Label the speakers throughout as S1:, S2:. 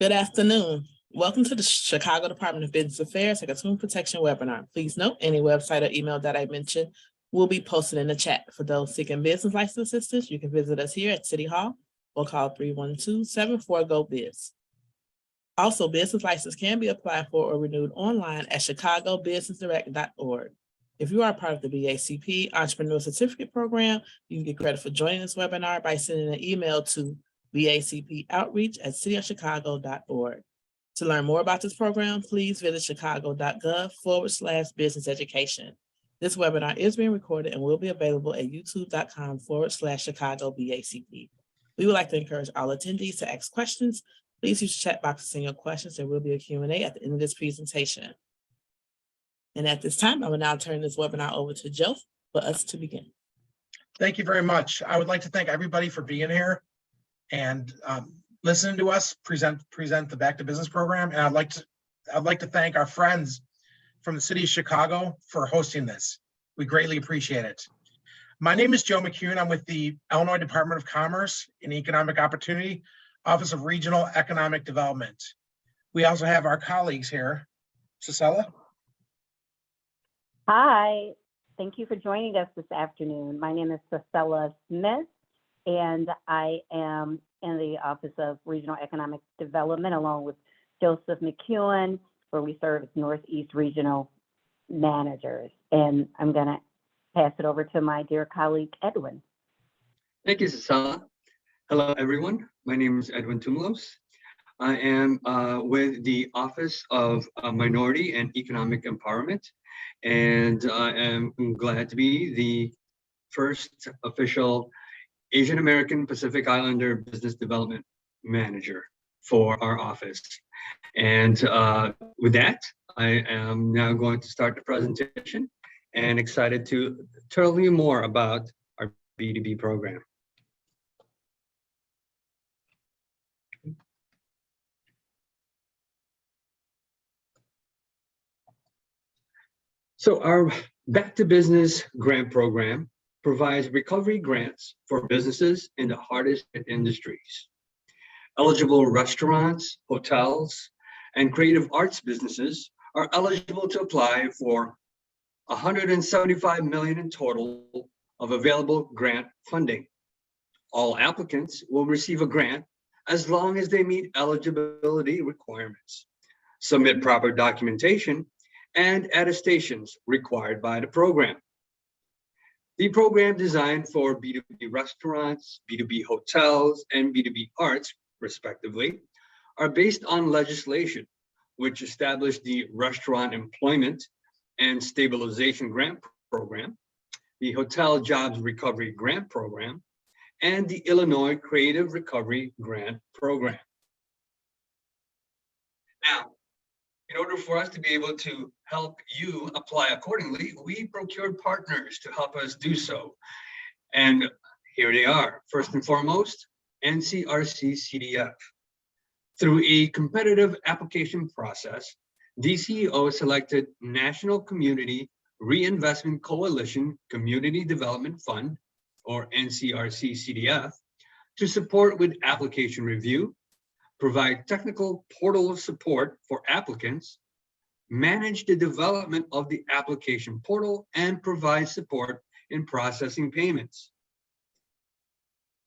S1: Good afternoon. Welcome to the Chicago Department of Business Affairs Consumer Protection webinar. Please note any website or email that I mentioned will be posted in the chat. For those seeking business license assistance, you can visit us here at City Hall or call 312-74-GO-BIZ. Also, business license can be applied for or renewed online at chicagobusinessdirect.org. If you are part of the BACP Entrepreneur Certificate Program, you can get credit for joining this webinar by sending an email to BACPoutreach@cityofchicago.org. To learn more about this program, please visit chicago.gov/business education. This webinar is being recorded and will be available at youtube.com/Chicago BACP. We would like to encourage all attendees to ask questions. Please use the chat box to send your questions. There will be a Q&A at the end of this presentation. And at this time, I will now turn this webinar over to Joe for us to begin.
S2: Thank you very much. I would like to thank everybody for being here and listening to us present the Back to Business program. And I'd like to thank our friends from the city of Chicago for hosting this. We greatly appreciate it. My name is Joe McCune. I'm with the Illinois Department of Commerce and Economic Opportunity, Office of Regional Economic Development. We also have our colleagues here. Cicella?
S3: Hi, thank you for joining us this afternoon. My name is Cicella Smith, and I am in the Office of Regional Economic Development along with Joseph McEwen, where we serve as Northeast Regional Managers. And I'm going to pass it over to my dear colleague, Edwin.
S4: Thank you, Cicella. Hello, everyone. My name is Edwin Tumlos. I am with the Office of Minority and Economic Empowerment, and I am glad to be the first official Asian American Pacific Islander Business Development Manager for our office. And with that, I am now going to start the presentation and excited to tell you more about our B2B program. So our Back to Business grant program provides recovery grants for businesses in the hardest hit industries. Eligible restaurants, hotels, and creative arts businesses are eligible to apply for $175 million in total of available grant funding. All applicants will receive a grant as long as they meet eligibility requirements, submit proper documentation, and attestations required by the program. The program designed for B2B restaurants, B2B hotels, and B2B arts, respectively, are based on legislation which established the Restaurant Employment and Stabilization Grant Program, the Hotel Jobs Recovery Grant Program, and the Illinois Creative Recovery Grant Program. Now, in order for us to be able to help you apply accordingly, we procured partners to help us do so. And here they are. First and foremost, NCRC CDF. Through a competitive application process, DCEO selected National Community Reinvestment Coalition Community Development Fund, or NCRC CDF, to support with application review, provide technical portal support for applicants, manage the development of the application portal, and provide support in processing payments.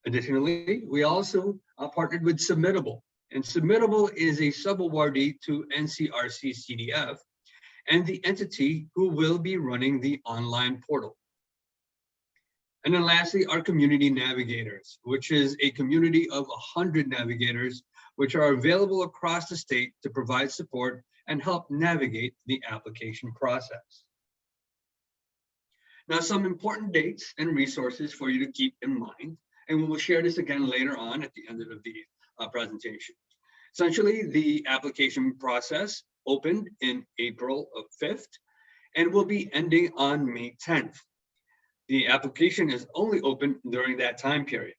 S4: Additionally, we also partnered with Submittable, and Submittable is a sub-awardee to NCRC CDF and the entity who will be running the online portal. And then lastly, our community navigators, which is a community of 100 navigators which are available across the state to provide support and help navigate the application process. Now, some important dates and resources for you to keep in mind, and we will share this again later on at the end of the presentation. Essentially, the application process opened in April 5th and will be ending on May 10th. The application is only open during that time period.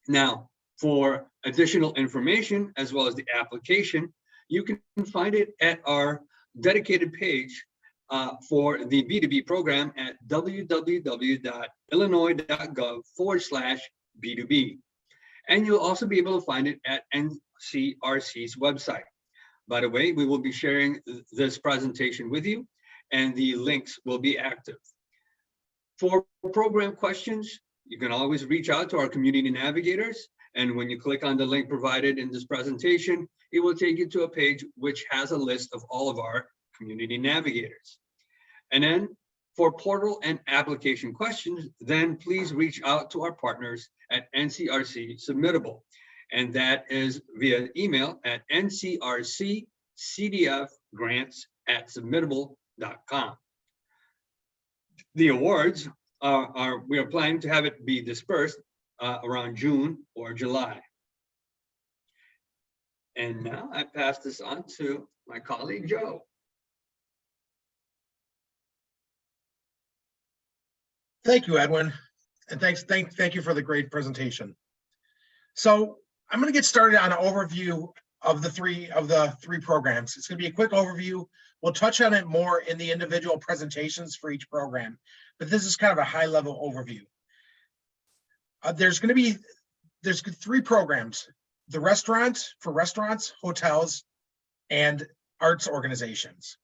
S4: Now, for additional information, as well as the application, you can find it at our dedicated page for the B2B program at www.illinois.gov/B2B. And you'll also be able to find it at NCRC's website. By the way, we will be sharing this presentation with you, and the links will be active. For program questions, you can always reach out to our community navigators. And when you click on the link provided in this presentation, it will take you to a page which has a list of all of our community navigators. And then for portal and application questions, then please reach out to our partners at NCRC Submittable. And that is via email at ncrccdfgrants@submittable.com. The awards we are planning to have it be dispersed around June or July. And now I pass this on to my colleague, Joe.
S2: Thank you, Edwin. And thank you for the great presentation. So I'm going to get started on an overview of the three programs. It's going to be a quick overview. We'll touch on it more in the individual presentations for each program, but this is kind of a high level overview. There's three programs: the restaurant for restaurants, hotels, and arts organizations.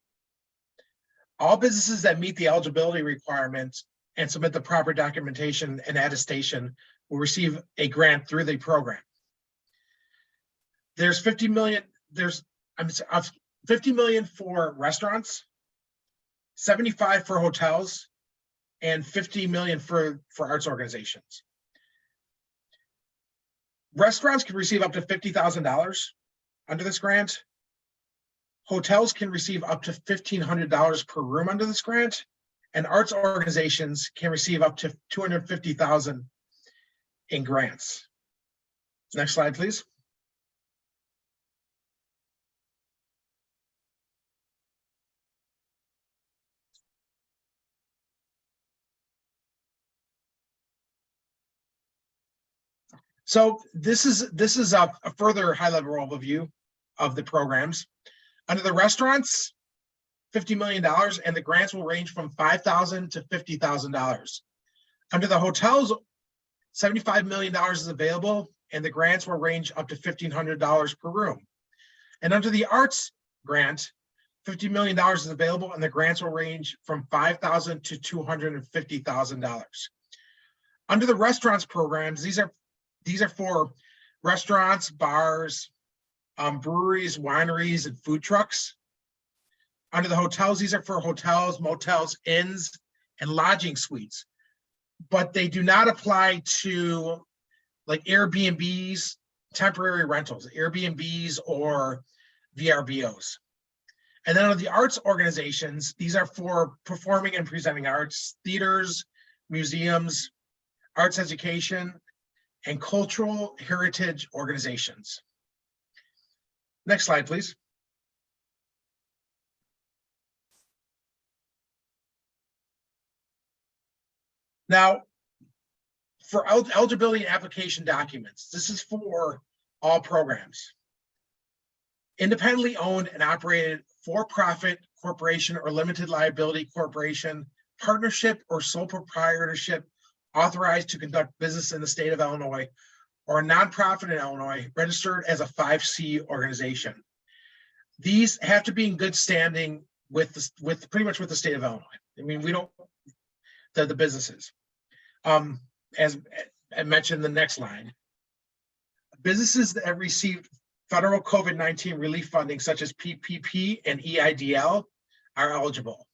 S2: All businesses that meet the eligibility requirements and submit the proper documentation and attestation will receive a grant through the program. There's 50 million for restaurants, 75 for hotels, and 50 million for arts organizations. Restaurants can receive up to $50,000 under this grant. Hotels can receive up to $1,500 per room under this grant, and arts organizations can receive up to $250,000 in grants. Next slide, please. So this is a further high-level overview of the programs. Under the restaurants, $50 million, and the grants will range from $5,000 to $50,000. Under the hotels, $75 million is available, and the grants will range up to $1,500 per room. And under the arts grant, $50 million is available, and the grants will range from $5,000 to $250,000. Under the restaurants programs, these are for restaurants, bars, breweries, wineries, and food trucks. Under the hotels, these are for hotels, motels, inns, and lodging suites. But they do not apply to like Airbnbs, temporary rentals, Airbnbs, or VRBOs. And then under the arts organizations, these are for performing and presenting arts, theaters, museums, arts education, and cultural heritage organizations. Next slide, please. Now, for eligibility and application documents, this is for all programs. Independently owned and operated for-profit corporation or limited liability corporation, partnership or sole proprietorship authorized to conduct business in the state of Illinois, or a nonprofit in Illinois registered as a 5C organization. These have to be in good standing with pretty much with the state of Illinois. I mean, we don't, the businesses. As I mentioned in the next line, businesses that have received federal COVID-19 relief funding such as PPP and EIDL are eligible.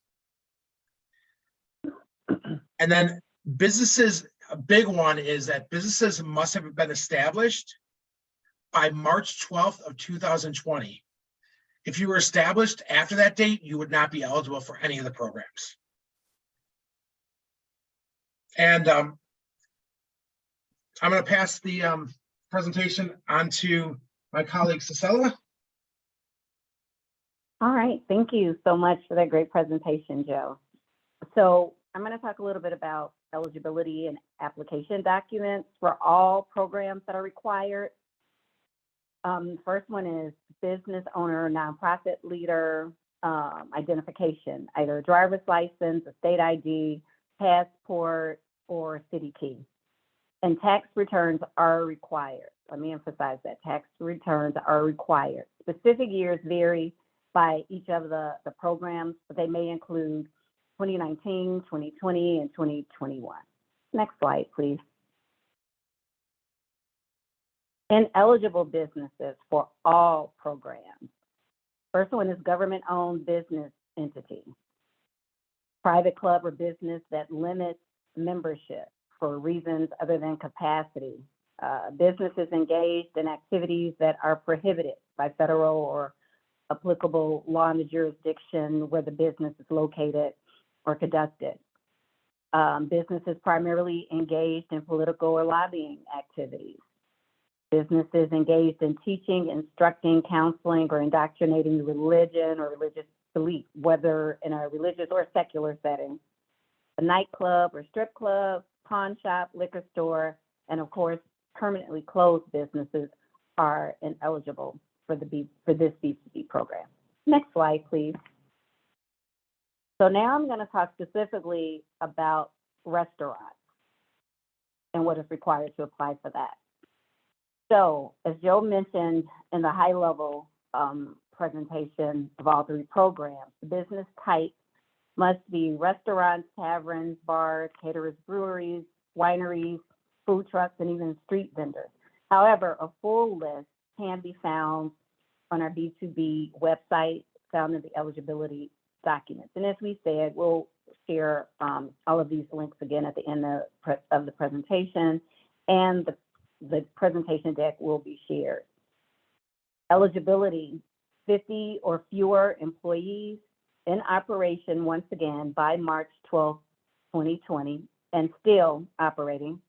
S2: And then businesses, a big one is that businesses must have been established by March 12th of 2020. If you were established after that date, you would not be eligible for any of the programs. And I'm going to pass the presentation on to my colleague, Cecilia.
S3: All right, thank you so much for that great presentation, Joe. So I'm going to talk a little bit about eligibility and application documents for all programs that are required. First one is business owner, nonprofit leader identification, either a driver's license, a state ID, passport, or city key. And tax returns are required. Let me emphasize that tax returns are required. Specific years vary by each of the programs, but they may include 2019, 2020, and 2021. Next slide, please. Ineligible businesses for all programs. First one is government-owned business entity. Private club or business that limits membership for reasons other than capacity. Businesses engaged in activities that are prohibited by federal or applicable law in the jurisdiction where the business is located or conducted. Businesses primarily engaged in political or lobbying activities. Businesses engaged in teaching, instructing, counseling, or indoctrinating religion or religious belief, whether in a religious or secular setting. A nightclub or strip club, pawn shop, liquor store, and of course, permanently closed businesses are ineligible for this B2B program. Next slide, please. So now I'm going to talk specifically about restaurants and what is required to apply for that. So as Joe mentioned in the high level presentation of all three programs, the business type must be restaurants, taverns, bars, caterers, breweries, wineries, food trucks, and even street vendors. However, a full list can be found on our B2B website, found in the eligibility documents. And as we said, we'll share all of these links again at the end of the presentation, and the presentation deck will be shared. Eligibility, 50 or fewer employees in operation once again by March 12, 2020, and still operating,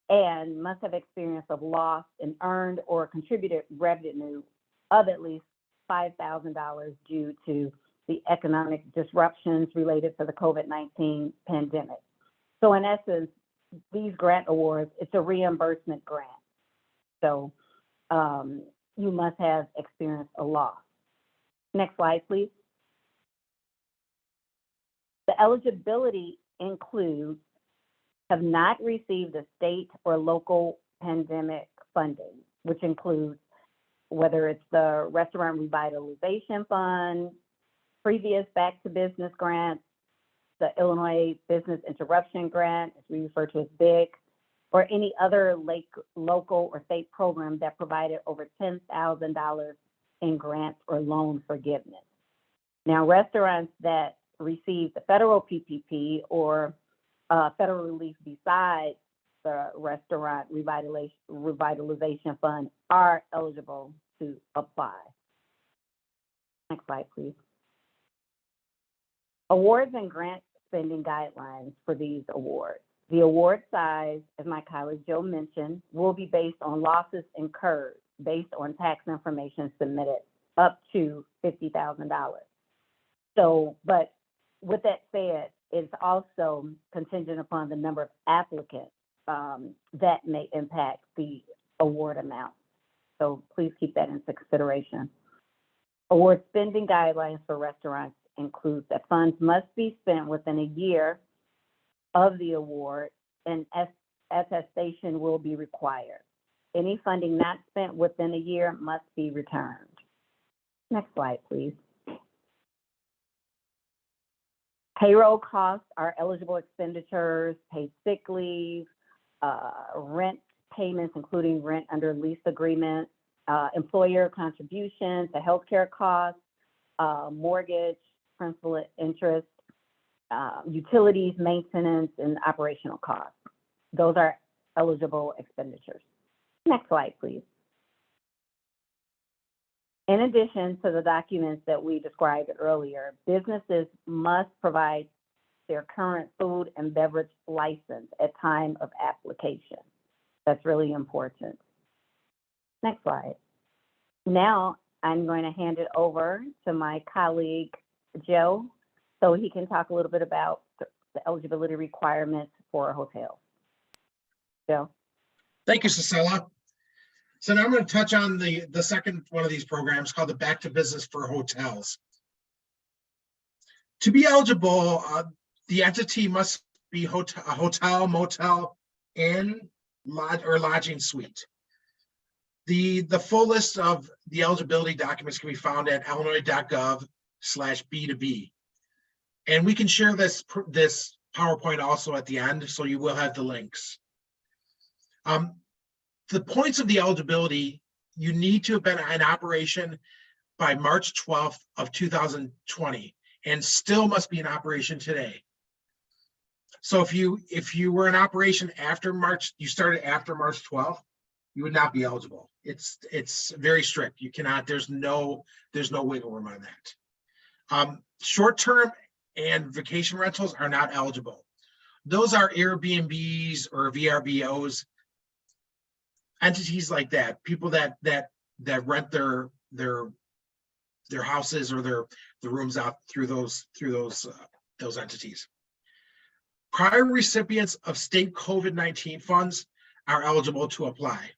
S3: and must have experience of loss in earned or contributed revenue of at least $5,000 due to the economic disruptions related to the COVID-19 pandemic. So in essence, these grant awards, it's a reimbursement grant. So you must have experienced a loss. Next slide, please. The eligibility includes have not received the state or local pandemic funding, which includes whether it's the Restaurant Revitalization Fund, previous Back to Business grants, the Illinois Business Interruption Grant, as we refer to as BIG, or any other local or state program that provided over $10,000 in grants or loan forgiveness. Now, restaurants that receive the federal PPP or federal relief besides the Restaurant Revitalization Fund are eligible to apply. Next slide, please. Awards and grant spending guidelines for these awards. The award size, as my colleague Joe mentioned, will be based on losses incurred based on tax information submitted up to $50,000. So, but with that said, it's also contingent upon the number of applicants that may impact the award amount. So please keep that into consideration. Award spending guidelines for restaurants include that funds must be spent within a year of the award, and attestation will be required. Any funding not spent within a year must be returned. Next slide, please. Payroll costs are eligible expenditures, paid sick leave, rent payments, including rent under lease agreement, employer contributions, the healthcare costs, mortgage, principal and interest, utilities, maintenance, and operational costs. Those are eligible expenditures. Next slide, please. In addition to the documents that we described earlier, businesses must provide their current food and beverage license at time of application. That's really important. Next slide. Now I'm going to hand it over to my colleague, Joe, so he can talk a little bit about the eligibility requirements for hotels. Joe.
S2: Thank you, Cecilia. So now I'm going to touch on the second one of these programs called the Back to Business for Hotels. To be eligible, the entity must be a hotel, motel, inn, lodging suite. The full list of the eligibility documents can be found at illinois.gov/B2B. And we can share this PowerPoint also at the end, so you will have the links. The points of the eligibility, you need to have been in operation by March 12th of 2020 and still must be in operation today. So if you were in operation after March, you started after March 12th, you would not be eligible. It's very strict. You cannot, there's no wiggle room on that. Short-term and vacation rentals are not eligible. Those are Airbnbs or VRBOs, entities like that, people that rent their houses or their rooms out through those entities. Prior recipients of state COVID-19 funds are eligible to apply.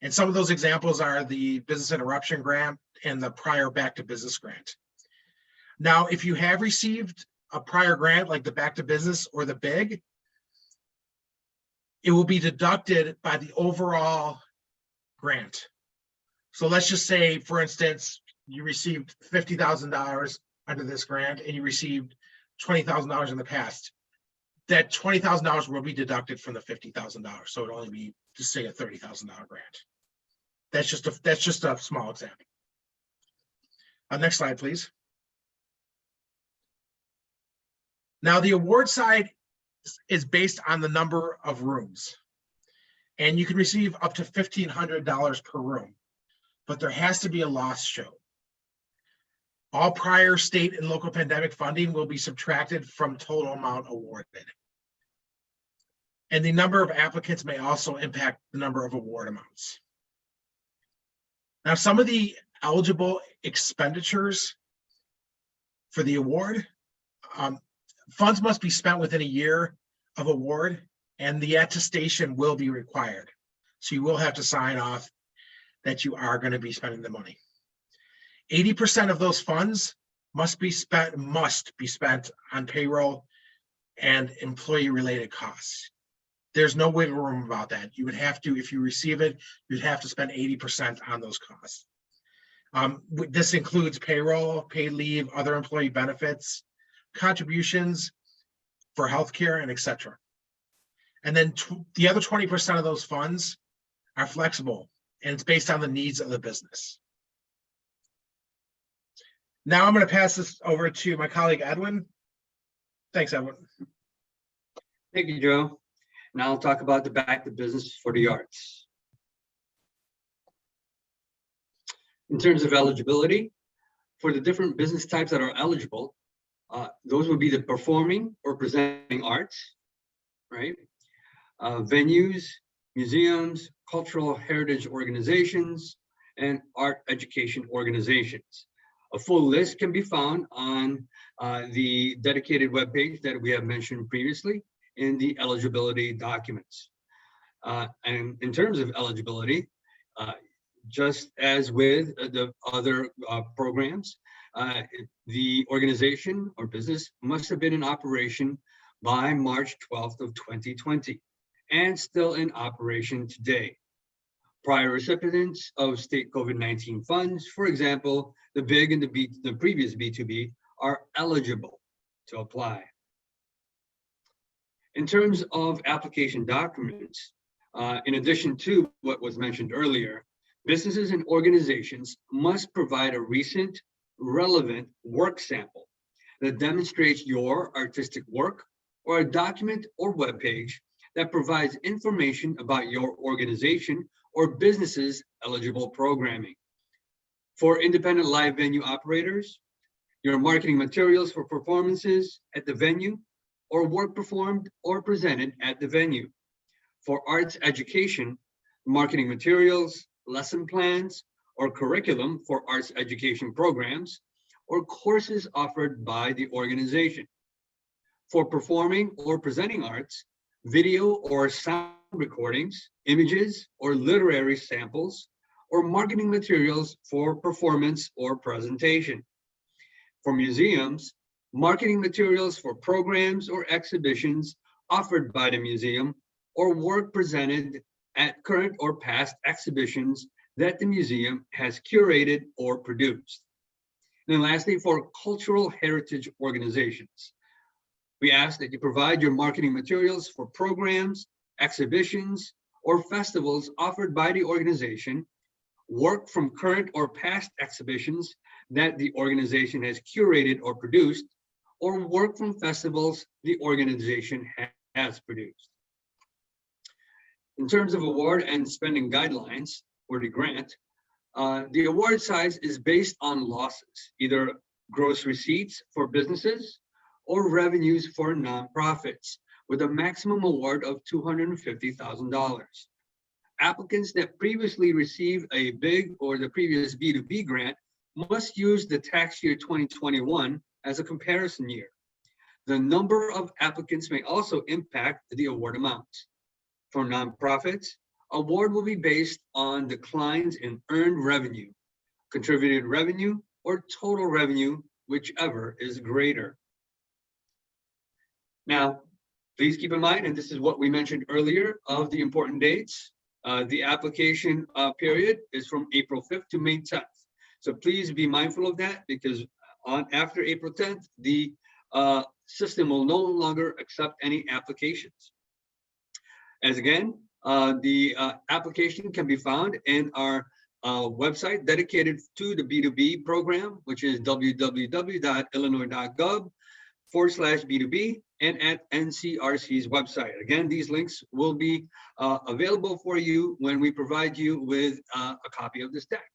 S2: And some of those examples are the business interruption grant and the prior back to business grant. Now, if you have received a prior grant like the back to business or the BIG, it will be deducted by the overall grant. So let's just say, for instance, you received $50,000 under this grant and you received $20,000 in the past. That $20,000 will be deducted from the $50,000. So it'll only be, just say, a $30,000 grant. That's just a small example. Next slide, please. Now the award side is based on the number of rooms, and you can receive up to $1,500 per room, but there has to be a loss show. All prior state and local pandemic funding will be subtracted from total amount awarded. And the number of applicants may also impact the number of award amounts. Now, some of the eligible expenditures for the award, funds must be spent within a year of award, and the attestation will be required. So you will have to sign off that you are going to be spending the money. 80% of those funds must be spent on payroll and employee-related costs. There's no wiggle room about that. You would have to, if you receive it, you'd have to spend 80% on those costs. This includes payroll, paid leave, other employee benefits, contributions for healthcare, and etc. And then the other 20% of those funds are flexible, and it's based on the needs of the business. Now I'm going to pass this over to my colleague, Edwin. Thanks, Edwin.
S4: Thank you, Joe. Now I'll talk about the back to business for the arts. In terms of eligibility, for the different business types that are eligible, those would be the performing or presenting arts, right? Venues, museums, cultural heritage organizations, and art education organizations. A full list can be found on the dedicated webpage that we have mentioned previously in the eligibility documents. And in terms of eligibility, just as with the other programs, the organization or business must have been in operation by March 12th of 2020 and still in operation today. Prior recipients of state COVID-19 funds, for example, the BIG and the previous B2B, are eligible to apply. In terms of application documents, in addition to what was mentioned earlier, businesses and organizations must provide a recent, relevant work sample that demonstrates your artistic work, or a document or webpage that provides information about your organization or business's eligible programming. For independent live venue operators, your marketing materials for performances at the venue or work performed or presented at the venue. For arts education, marketing materials, lesson plans, or curriculum for arts education programs, or courses offered by the organization. For performing or presenting arts, video or sound recordings, images or literary samples, or marketing materials for performance or presentation. For museums, marketing materials for programs or exhibitions offered by the museum, or work presented at current or past exhibitions that the museum has curated or produced. And then lastly, for cultural heritage organizations, we ask that you provide your marketing materials for programs, exhibitions, or festivals offered by the organization, work from current or past exhibitions that the organization has curated or produced, or work from festivals the organization has produced. In terms of award and spending guidelines for the grant, the award size is based on losses, either gross receipts for businesses or revenues for nonprofits, with a maximum award of $250,000. Applicants that previously received a BIG or the previous B2B grant must use the tax year 2021 as a comparison year. The number of applicants may also impact the award amount. For nonprofits, award will be based on declines in earned revenue, contributed revenue, or total revenue, whichever is greater. Now, please keep in mind, and this is what we mentioned earlier of the important dates, the application period is from April 5th to May 10th. So please be mindful of that, because after April 10th, the system will no longer accept any applications. As again, the application can be found in our website dedicated to the B2B program, which is www.illinois.gov/B2B, and at NCRC's website. Again, these links will be available for you when we provide you with a copy of this deck.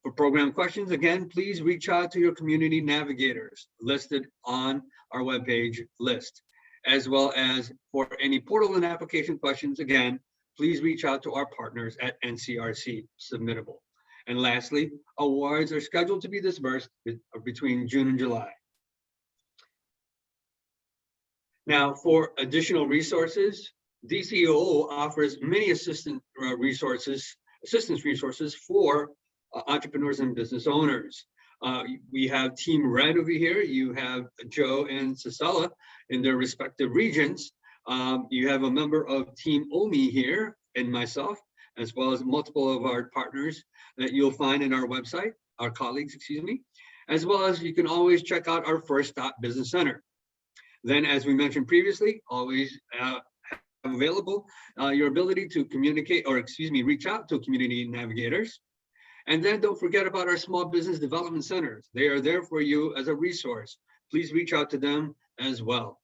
S4: For program questions, again, please reach out to your community navigators listed on our webpage list, as well as for any portal and application questions. Again, please reach out to our partners at NCRC Submittable. And lastly, awards are scheduled to be disbursed between June and July. Now, for additional resources, DCEO offers many assistance resources for entrepreneurs and business owners. We have Team Red over here. You have Joe and Cecilla in their respective regions. You have a member of Team OMI here and myself, as well as multiple of our partners that you'll find in our website, our colleagues, excuse me, as well as you can always check out our First Stop Business Center. Then, as we mentioned previously, always available your ability to communicate, or excuse me, reach out to community navigators. And then don't forget about our small business development centers. They are there for you as a resource. Please reach out to them as well.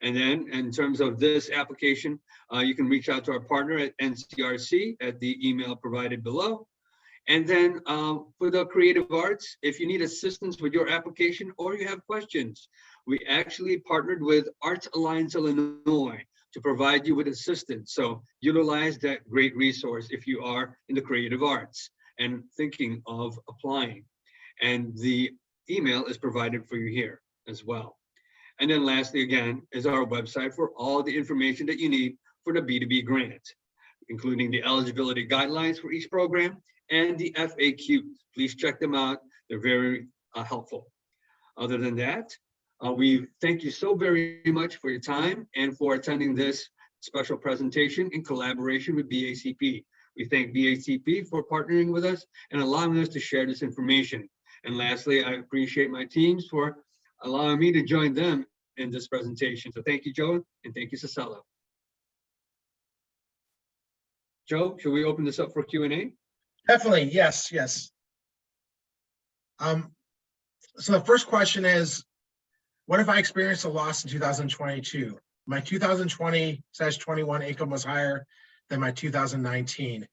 S4: And then in terms of this application, you can reach out to our partner at NCRC at the email provided below. And then for the creative arts, if you need assistance with your application or you have questions, we actually partnered with Arts Alliance Illinois to provide you with assistance. So utilize that great resource if you are in the creative arts and thinking of applying. And the email is provided for you here as well. And then lastly, again, is our website for all the information that you need for the B2B grant, including the eligibility guidelines for each program and the FAQs. Please check them out. They're very helpful. Other than that, we thank you so very much for your time and for attending this special presentation in collaboration with BACP. We thank BACP for partnering with us and allowing us to share this information. And lastly, I appreciate my teams for allowing me to join them in this presentation. So thank you, Joe, and thank you, Cecilla. Joe, should we open this up for Q&A?
S2: Definitely, yes, yes. So the first question is, what if I experienced a loss in 2022? My 2020/21 income was higher than my 2019.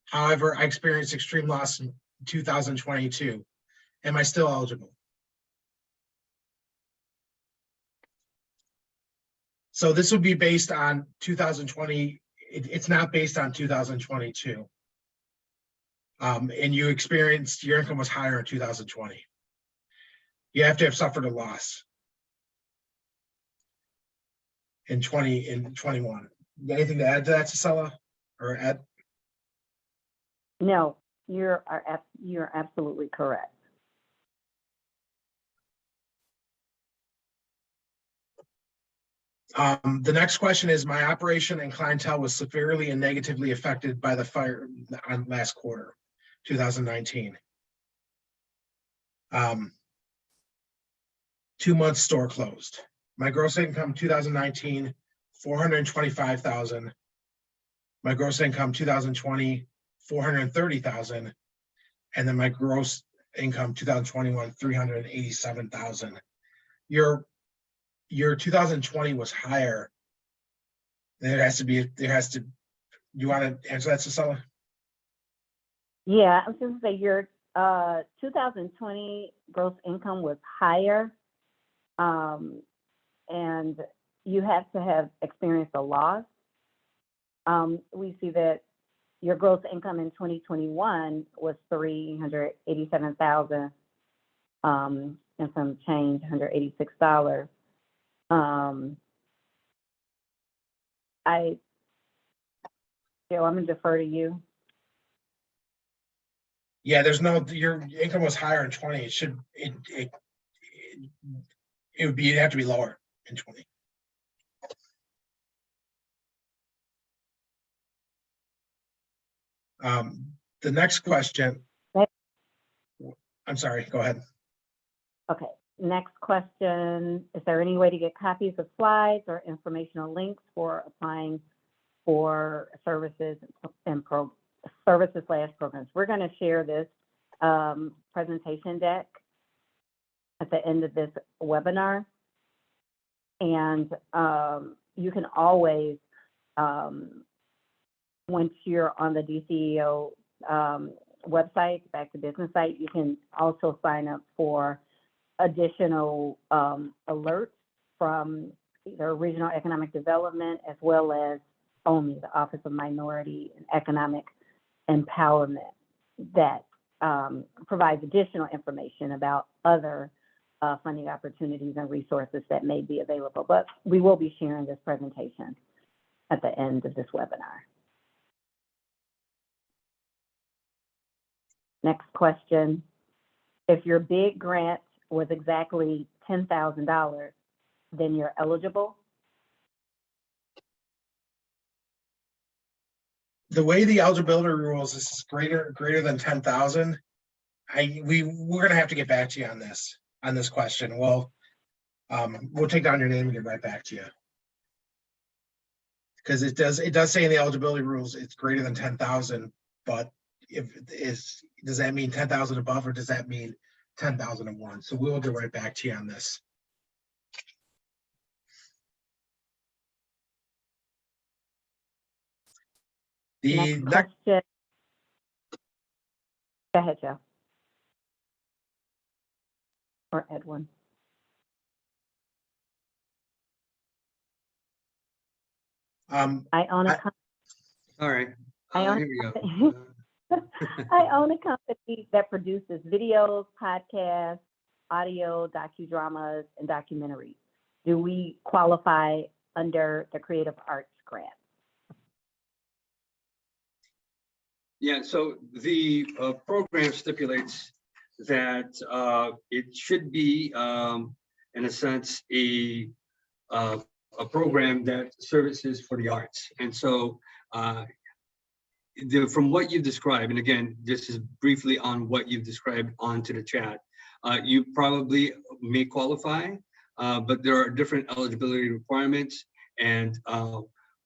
S2: However, I experienced extreme loss in 2022. Am I still eligible? So this would be based on 2020. It's not based on 2022. And you experienced, your income was higher in 2020. You have to have suffered a loss in 21. Anything to add to that, Cecilla, or Ed?
S3: No, you're absolutely correct.
S2: The next question is, my operation and clientele was severely and negatively affected by the fire on last quarter, 2019. 2 months store closed. My gross income 2019, 425,000. My gross income 2020, 430,000. And then my gross income 2021, 387,000. Your 2020 was higher. There has to, you want to answer that, Cecilia?
S3: Yeah, I was going to say your 2020 gross income was higher, and you had to have experienced a loss. We see that your gross income in 2021 was 387,000 and some change, $186. Joe, I'm gonna defer to you.
S2: Yeah, there's no, your income was higher in 20. It should, it would be, it'd have to be lower in 20. The next question. I'm sorry, go ahead.
S3: Okay, next question. Is there any way to get copies of slides or informational links for applying for services and services/programs? We're going to share this presentation deck at the end of this webinar. And you can always, once you're on the DCEO website, Back to Business site, you can also sign up for additional alerts from either Regional Economic Development as well as OMI, the Office of Minority and Economic Empowerment, that provides additional information about other funding opportunities and resources that may be available. But we will be sharing this presentation at the end of this webinar. Next question. If your big grant was exactly $10,000, then you're eligible?
S2: The way the eligibility rules is greater than 10,000. We're gonna have to get back to you on this question. We'll take down your name and get right back to you. Because it does say in the eligibility rules it's greater than 10,000, but does that mean 10,000 above, or does that mean 10,001? So we'll get right back to you on this. The
S3: next question. Go ahead, Joe. Or Edwin. I own a company.
S4: All right.
S3: Here
S4: we go.
S3: I own a company that produces videos, podcasts, audio, docudramas, and documentaries. Do we qualify under the Creative Arts Grant?
S4: Yeah, so the program stipulates that it should be, in a sense, a program that services for the arts. And so from what you've described, and again, this is briefly on what you've described onto the chat, you probably may qualify, but there are different eligibility requirements, and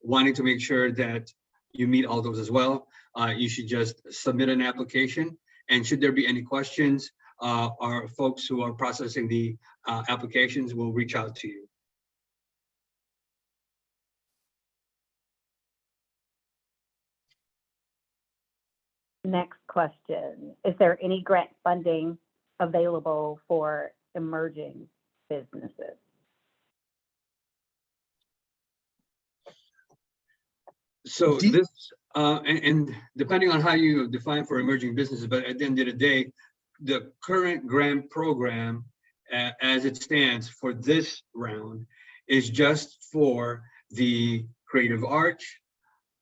S4: wanting to make sure that you meet all those as well, you should just submit an application. And should there be any questions, our folks who are processing the applications will reach out to you.
S3: Next question. Is there any grant funding available for emerging businesses?
S4: So this, and depending on how you define for emerging businesses, but at the end of the day, the current grant program as it stands for this round is just for the creative arts,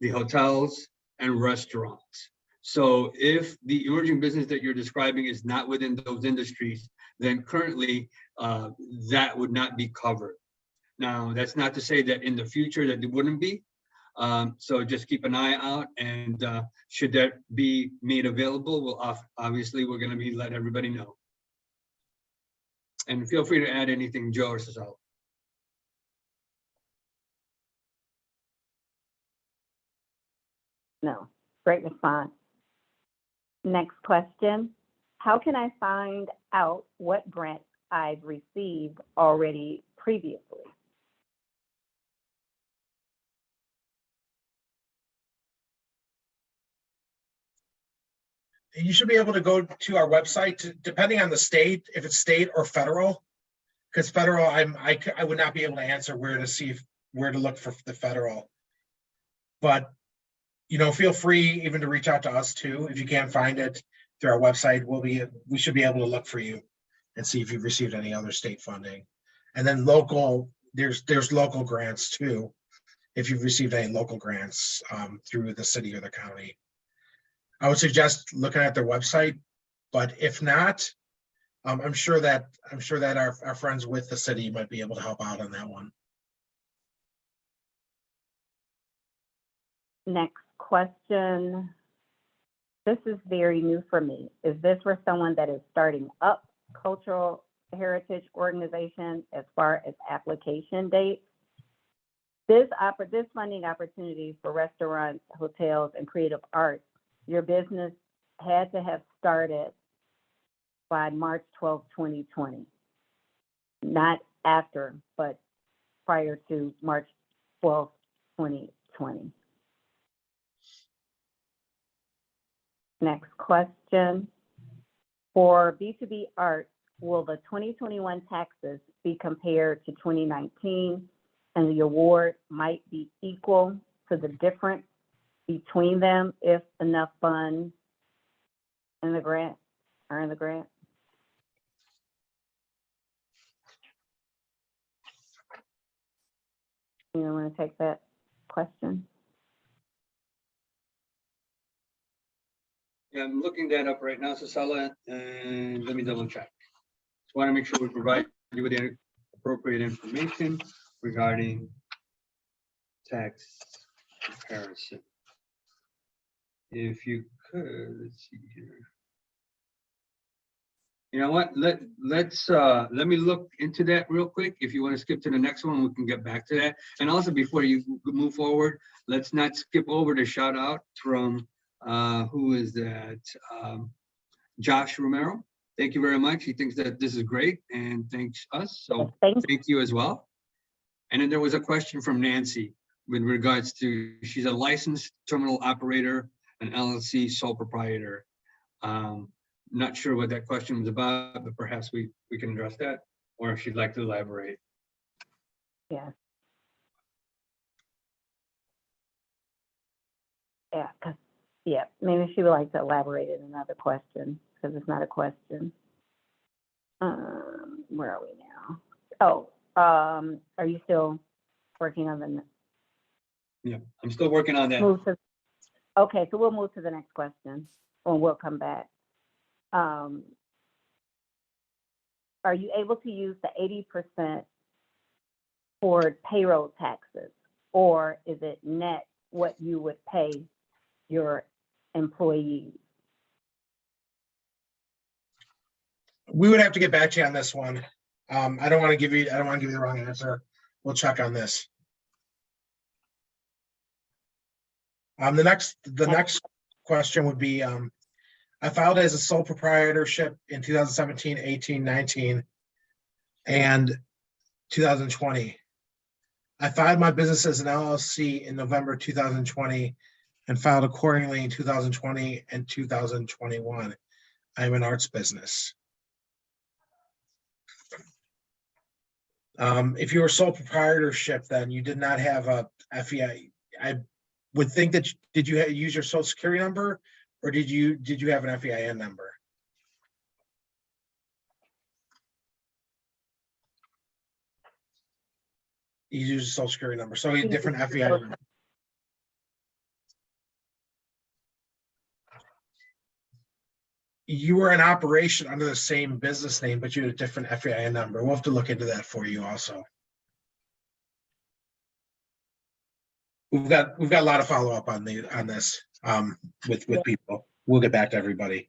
S4: the hotels, and restaurants. So if the emerging business that you're describing is not within those industries, then currently that would not be covered. Now, that's not to say that in the future that there wouldn't be. So just keep an eye out, and should that be made available, obviously we're going to be let everybody know. And feel free to add anything, Joe or Cesar.
S3: No, great response. Next question. How can I find out what grants I've received already previously?
S2: You should be able to go to our website, depending on the state, if it's state or federal. Because federal, I would not be able to answer where to look for the federal. But, feel free even to reach out to us too. If you can't find it through our website, we should be able to look for you and see if you've received any other state funding. And then local, there's local grants too, if you've received any local grants through the city or the county. I would suggest looking at their website, but if not, I'm sure that our friends with the city might be able to help out on that one.
S3: Next question. This is very new for me. Is this for someone that is starting up cultural heritage organization as far as application dates? This funding opportunity for restaurants, hotels, and creative arts, your business had to have started by March 12, 2020. Not after, but prior to March 12, 2020. Next question. For B2B Arts, will the 2021 taxes be compared to 2019 and the award might be equal to the difference between them if enough funds in the grant are in the grant? You want to take that question?
S4: Yeah, I'm looking that up right now, Cecilia, and let me double check. Just want to make sure we provide you with the appropriate information regarding tax comparison. If you could, let's see here. You know what? Let me look into that real quick. If you want to skip to the next one, we can get back to that. And also, before you move forward, let's not skip over the shout out from who is that? Josh Romero. Thank you very much. He thinks that this is great and thanks us. So thank you as well. And then there was a question from Nancy with regards to, she's a licensed terminal operator, an LLC sole proprietor. Not sure what that question was about, but perhaps we can address that, or if she'd like to elaborate.
S3: Yeah. Yeah, maybe she would like to elaborate in another question because it's not a question. Where are we now? Oh, are you still working on the?
S4: Yeah, I'm still working on that.
S3: Okay, so we'll move to the next question, or we'll come back. Are you able to use the 80% for payroll taxes, or is it net what you would pay your employees?
S2: We would have to get back to you on this one. I don't want to give you the wrong answer. We'll check on this. The next question would be, I filed as a sole proprietorship in 2017, 18, 19, and 2020. I filed my business as an LLC in November 2020 and filed accordingly in 2020 and 2021. I'm an arts business. If you were sole proprietorship, then you did not have a FEI. I would think that, did you use your social security number, or did you have an FEIN number? You use a social security number, so a different FEIN. You were in operation under the same business name, but you had a different FEIN number. We'll have to look into that for you also. we've got a lot of follow-up on this with people. We'll get back to everybody.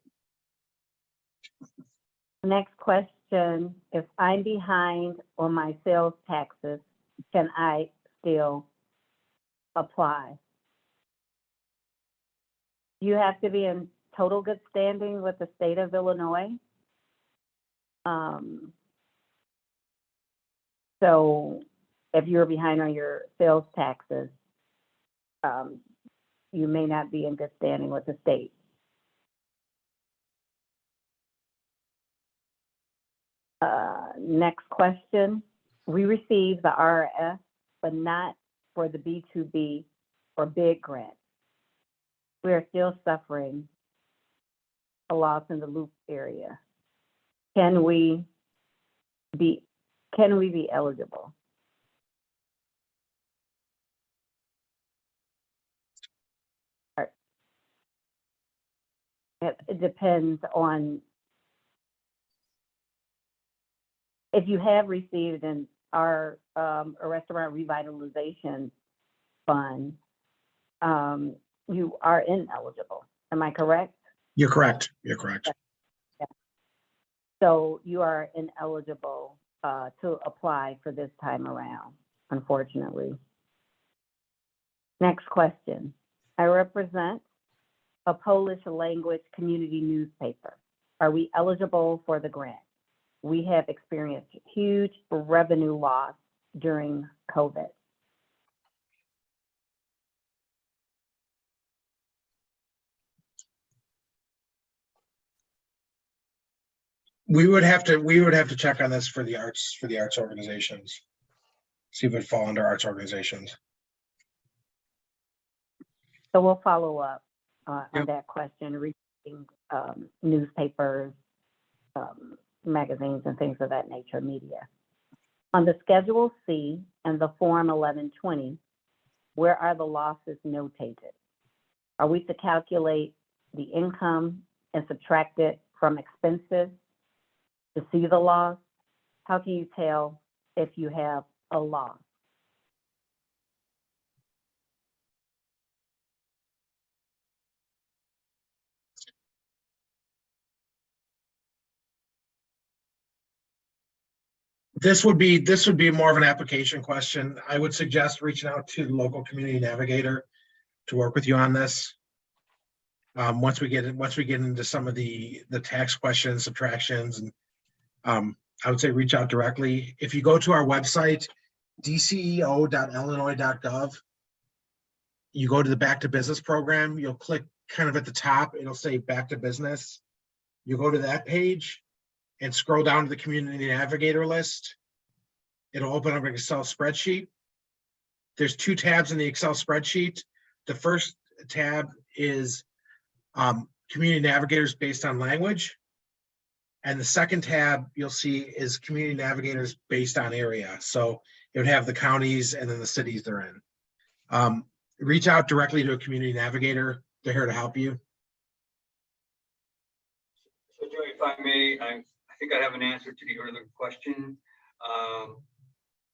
S3: Next question, if I'm behind on my sales taxes, can I still apply? You have to be in total good standing with the state of Illinois. So if you're behind on your sales taxes, you may not be in good standing with the state. Next question. We received the RRF, but not for the B2B or big grant. We are still suffering a loss in the loop area. Can we be eligible? It depends on if you have received our a restaurant revitalization fund, you are ineligible. Am I correct?
S2: You're correct. You're correct.
S3: Yeah. So you are ineligible to apply for this time around, unfortunately. Next question. I represent a Polish language community newspaper. Are we eligible for the grant? We have experienced huge revenue loss during COVID.
S2: We would have to check on this for the arts organizations. See if it fall under arts organizations.
S3: So we'll follow up on
S4: Yep.
S3: that question, reading newspapers, magazines, and things of that nature, media. On the Schedule C and the Form 1120, where are the losses notated? Are we to calculate the income and subtract it from expenses to see the loss? How can you tell if you have a loss?
S2: This would be more of an application question. I would suggest reaching out to the local community navigator to work with you on this. Once we get into some of the tax questions, subtractions, and I would say reach out directly. If you go to our website, dceo.illinois.gov, you go to the Back to Business program, you'll click kind of at the top, it'll say Back to Business. You go to that page and scroll down to the community navigator list. It'll open up an Excel spreadsheet. There's two tabs in the Excel spreadsheet. The first tab is community navigators based on language. And the second tab you'll see is community navigators based on area. So it would have the counties and then the cities they're in. Reach out directly to a community navigator. They're here to help you.
S4: So Joey, if I may, I think I have an answer to the earlier question.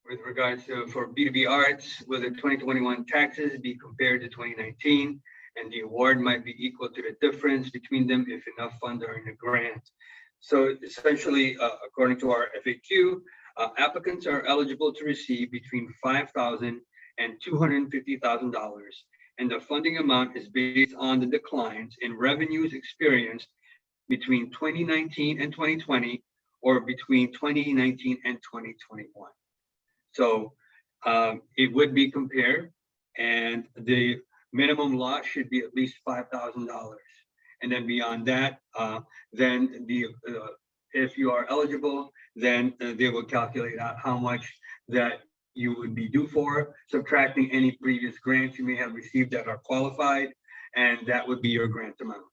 S4: With regards to for B2B Arts, will the 2021 taxes be compared to 2019? And the award might be equal to the difference between them if enough funds are in the grant. So essentially, according to our FAQ, applicants are eligible to receive between $5,000 and $250,000. And the funding amount is based on the declines in revenues experienced between 2019 and 2020, or between 2019 and 2021. So it would be compared, and the minimum loss should be at least $5,000. And then beyond that, then if you are eligible, then they will calculate out how much that you would be due for, subtracting any previous grants you may have received that are qualified, and that would be your grant amount.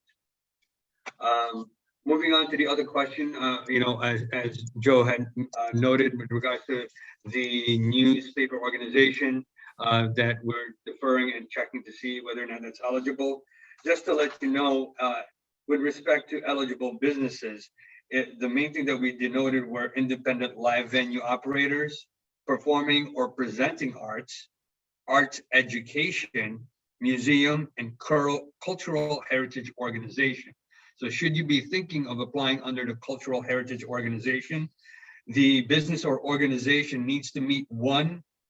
S4: Moving on to the other question, as Joe had noted with regards to the newspaper organization that we're deferring and checking to see whether or not that's eligible. Just to let you know, with respect to eligible businesses, the main thing that we denoted were independent live venue operators, performing or presenting arts, arts education, museum, and cultural heritage organization. So should you be thinking of applying under the cultural heritage organization, the business or organization needs to meet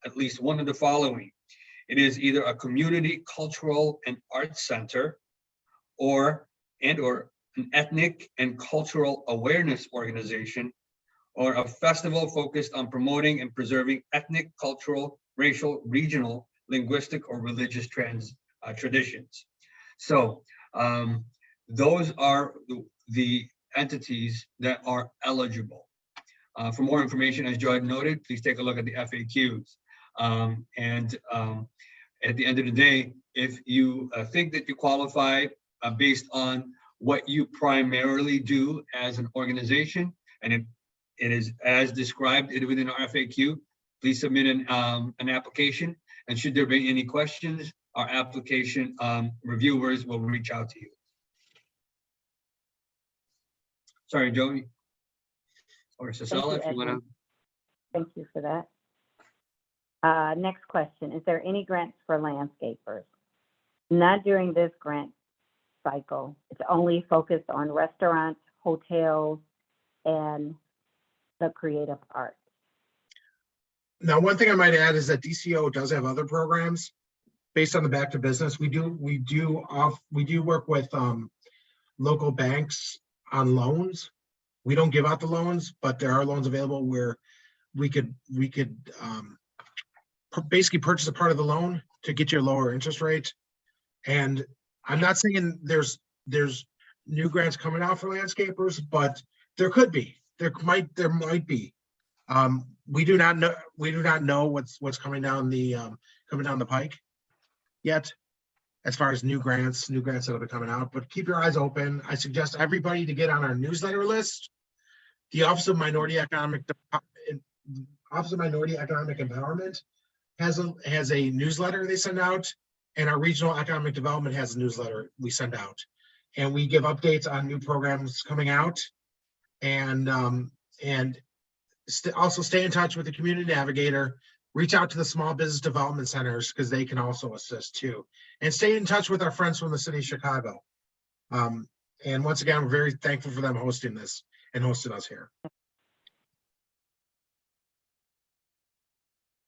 S4: at least one of the following. It is either a community, cultural, and arts center, or an ethnic and cultural awareness organization, or a festival focused on promoting and preserving ethnic, cultural, racial, regional, linguistic, or religious traditions. So those are the entities that are eligible. For more information, as Jordan noted, please take a look at the FAQs. At the end of the day, if you think that you qualify based on what you primarily do as an organization, and it is as described within our FAQ, please submit an application. And should there be any questions, our application reviewers will reach out to you. Sorry, Joey. Or Cecilla, if you want to.
S3: Thank you for that. Next question, is there any grants for landscapers? Not during this grant cycle. It's only focused on restaurants, hotels, and the creative arts.
S2: Now, one thing I might add is that DCEO does have other programs based on the back to business. We do work with local banks on loans. We don't give out the loans, but there are loans available where we could basically purchase a part of the loan to get you a lower interest rate. And I'm not saying there's new grants coming out for landscapers, but there could be. There might be. We do not know what's coming down the pike yet, as far as new grants that'll be coming out. But keep your eyes open. I suggest everybody to get on our newsletter list. The Office of Minority Economic Empowerment has a newsletter they send out, and our Regional Economic Development has a newsletter we send out, and we give updates on new programs coming out, and also stay in touch with the community navigator. Reach out to the small business development centers because they can also assist too, and stay in touch with our friends from the city of Chicago. And once again, we're very thankful for them hosting this and hosting us here.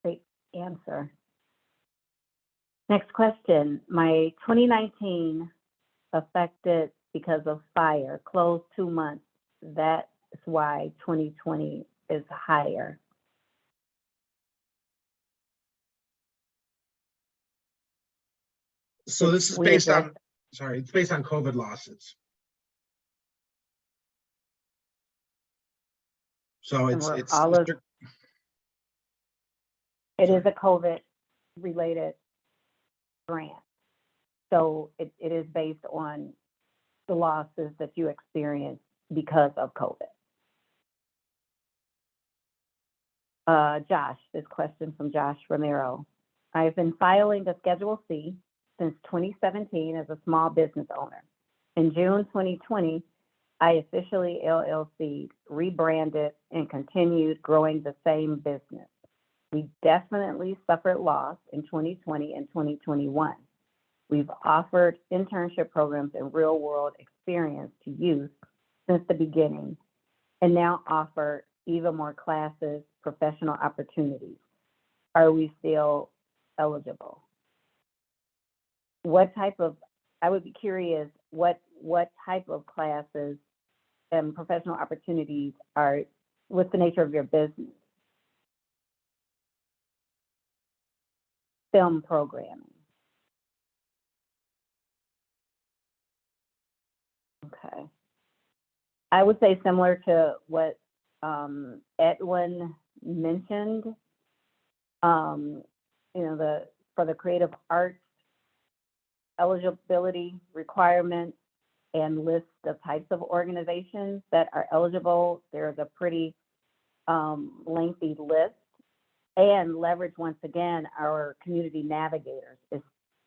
S3: Great answer. Next question. My 2019 affected because of fire closed 2 months. That's why 2020 is higher.
S2: So this is based on, it's based on COVID losses. So it is a COVID related grant. So it is based on the losses that you experienced because of COVID. Josh, this question from Josh Romero. I've been filing a Schedule C since 2017 as a small business owner. In June 2020, I officially LLC'd, rebranded, and continued growing the same business. We definitely suffered loss in 2020 and 2021. We've offered internship programs and real-world experience to youth since the beginning, and now offer even more classes, professional opportunities. Are we still eligible? I would be curious, what type of classes and professional opportunities what's the nature of your business? Film programming. Okay. I would say similar to what Edwin mentioned, for the creative arts eligibility requirements and list of types of organizations that are eligible. There's a pretty lengthy list, and leverage once again our community navigators,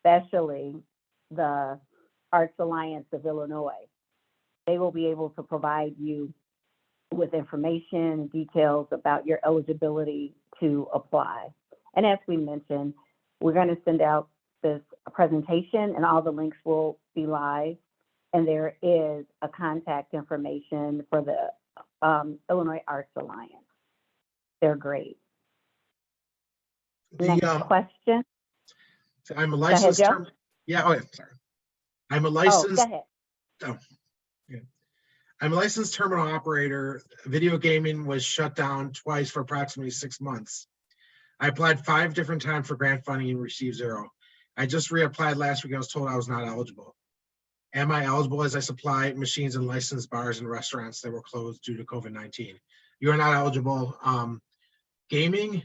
S2: especially the Arts Alliance of Illinois. They will be able to provide you with information and details about your eligibility to apply. And as we mentioned,
S3: We're going to send out this presentation and all the links will be live. And there is a contact information for the Illinois Arts Alliance. They're great. Next question.
S2: So I'm a
S3: Go ahead,
S2: licensed
S3: Joe.
S2: yeah, oh, yeah, sorry. I'm a
S3: Oh,
S2: licensed,
S3: go ahead.
S2: I'm a licensed terminal operator. Video gaming was shut down twice for approximately 6 months. I applied 5 different times for grant funding and received 0. I just reapplied last week. I was told I was not eligible. Am I eligible as I supply machines in licensed bars and restaurants that were closed due to COVID-19? You are not eligible. Gaming,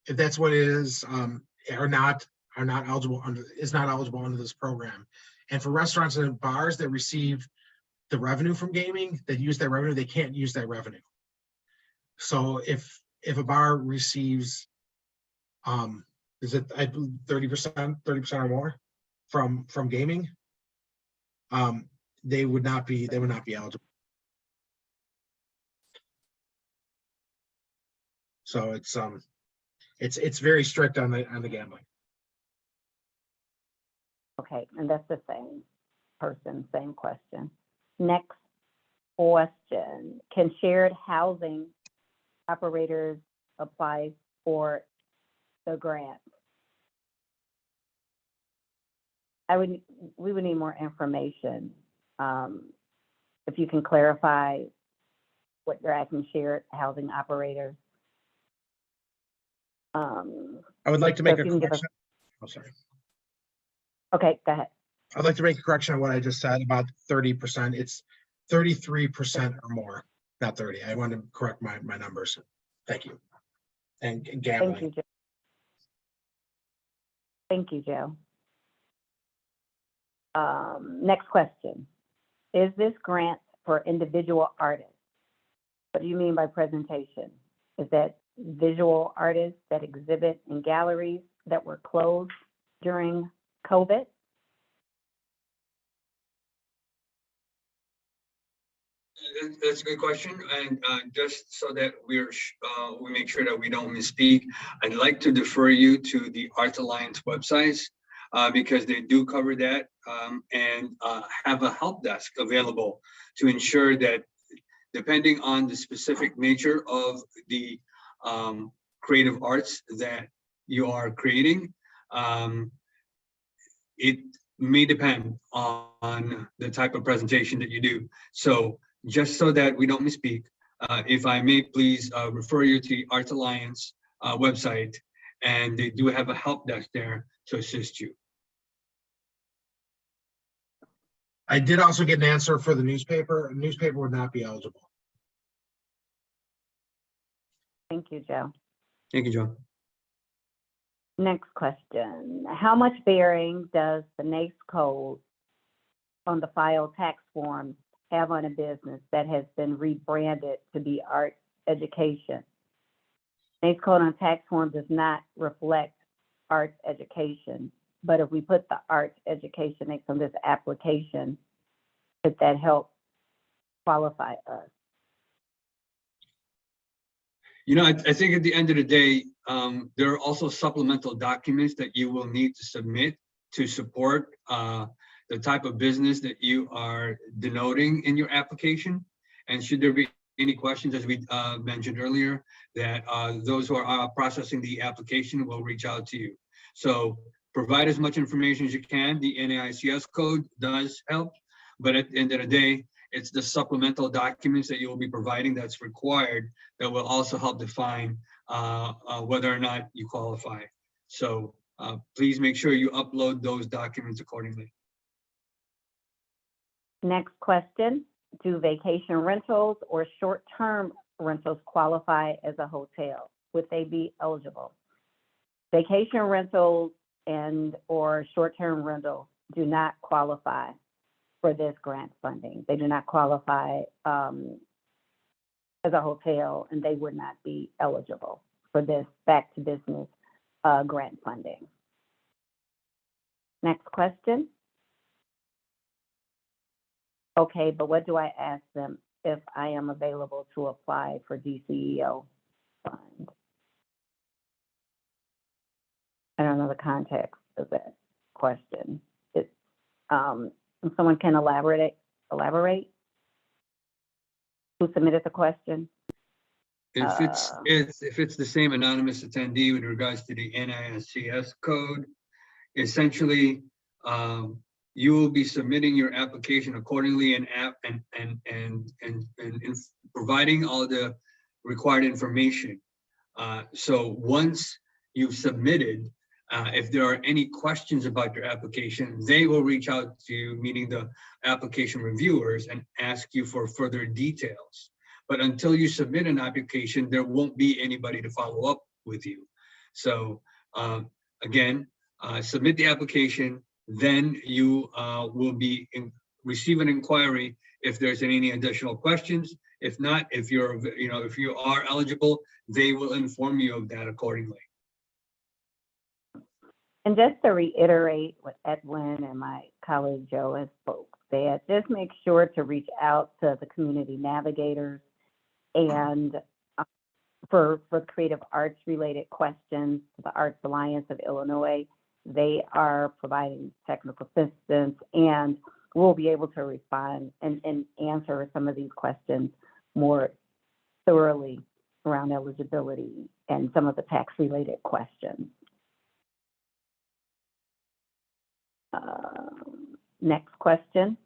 S2: if that's what it is, are not eligible under this program. And for restaurants and bars that receive the revenue from gaming, that use that revenue, they can't use that revenue. So if a bar receives, is it 30% or more from gaming, they would not be eligible. So it's very strict on the gambling.
S3: Okay, and that's the same person, same question. Next question. Can shared housing operators apply for the grant? We would need more information. If you can clarify what you're asking shared housing operators.
S2: I would like to make a correction. Oh, sorry.
S3: Okay, go ahead.
S2: I'd like to make a correction on what I just said about 30%. It's 33% or more, not 30. I want to correct my numbers. Thank you. And gambling.
S3: Thank you, Joe. Thank you, Joe. Next question. Is this grant for individual artists? What do you mean by presentation? Is that visual artists that exhibit in galleries that were closed during COVID?
S4: That's a good question, and just so that we make sure that we don't misspeak, I'd like to defer you to the Arts Alliance websites because they do cover that and have a help desk available to ensure that, depending on the specific nature of the creative arts that you are creating, it may depend on the type of presentation that you do. So just so that we don't misspeak, if I may please refer you to the Arts Alliance website, and they do have a help desk there to assist you.
S2: I did also get an answer for the newspaper. A newspaper would not be eligible.
S3: Thank you, Joe.
S4: Thank you, John.
S3: Next question. How much bearing does the NAICS code on the file tax form have on a business that has been rebranded to be art education? NAICS code on tax form does not reflect arts education, but if we put the arts education next on this application, could that help qualify us?
S4: You know, I think at the end of the day, there are also supplemental documents that you will need to submit to support the type of business that you are denoting in your application. And should there be any questions, as we mentioned earlier, that those who are processing the application will reach out to you. So provide as much information as you can. The NAICS code does help, but at the end of the day, it's the supplemental documents that you will be providing that's required that will also help define whether or not you qualify. So please make sure you upload those documents accordingly.
S3: Next question. Do vacation rentals or short-term rentals qualify as a hotel? Would they be eligible? Vacation rentals and or short-term rentals do not qualify for this grant funding. They do not qualify as a hotel, and they would not be eligible for this back to business grant funding. Next question. Okay, but what do I ask them if I am available to apply for DCEO fund? I don't know the context of that question. It's, if someone can elaborate who submitted the question?
S4: If it's the same anonymous attendee with regards to the NISCS code, essentially, you will be submitting your application accordingly and providing all the required information. So once you've submitted, if there are any questions about your application, they will reach out to you, meaning the application reviewers, and ask you for further details. But until you submit an application, there won't be anybody to follow up with you. So again, submit the application, then you will receive an inquiry if there's any additional questions. If not, if you are eligible, they will inform you of that accordingly.
S3: And just to reiterate what Edwin and my colleague Joe has spoke said, just make sure to reach out to the community navigators and for creative arts related questions, the Arts Alliance of Illinois. They are providing technical assistance and will be able to respond and answer some of these questions more thoroughly around eligibility and some of the tax related questions. Next question.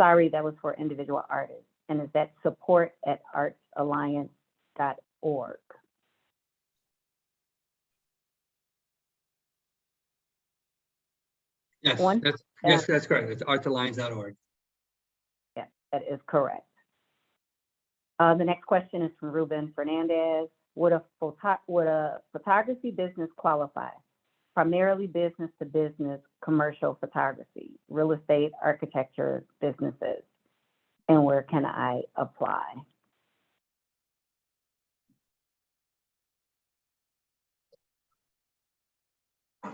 S3: Sorry, that was for individual artists. And is that support@artsalliance.org?
S4: Yes, that's correct. It's artsalliance.org.
S3: Yes, that is correct. The next question is from Ruben Fernandez. Would a photography business qualify? Primarily business to business, commercial photography, real estate, architecture, businesses. And where can I apply?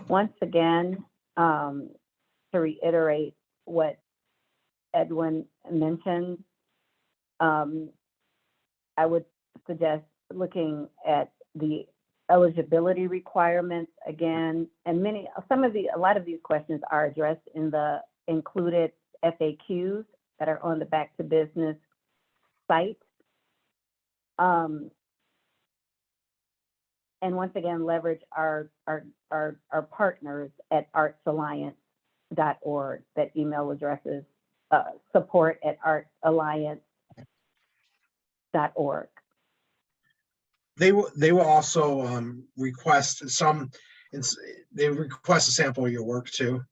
S3: Once again, to reiterate what Edwin mentioned, I would suggest looking at the eligibility requirements again, and a lot of these questions are addressed in the included FAQs that are on the Back to Business site. And once again, leverage our partners at artsalliance.org. That email address is support@artsalliance.org.
S2: They will also request they request a sample of your work too.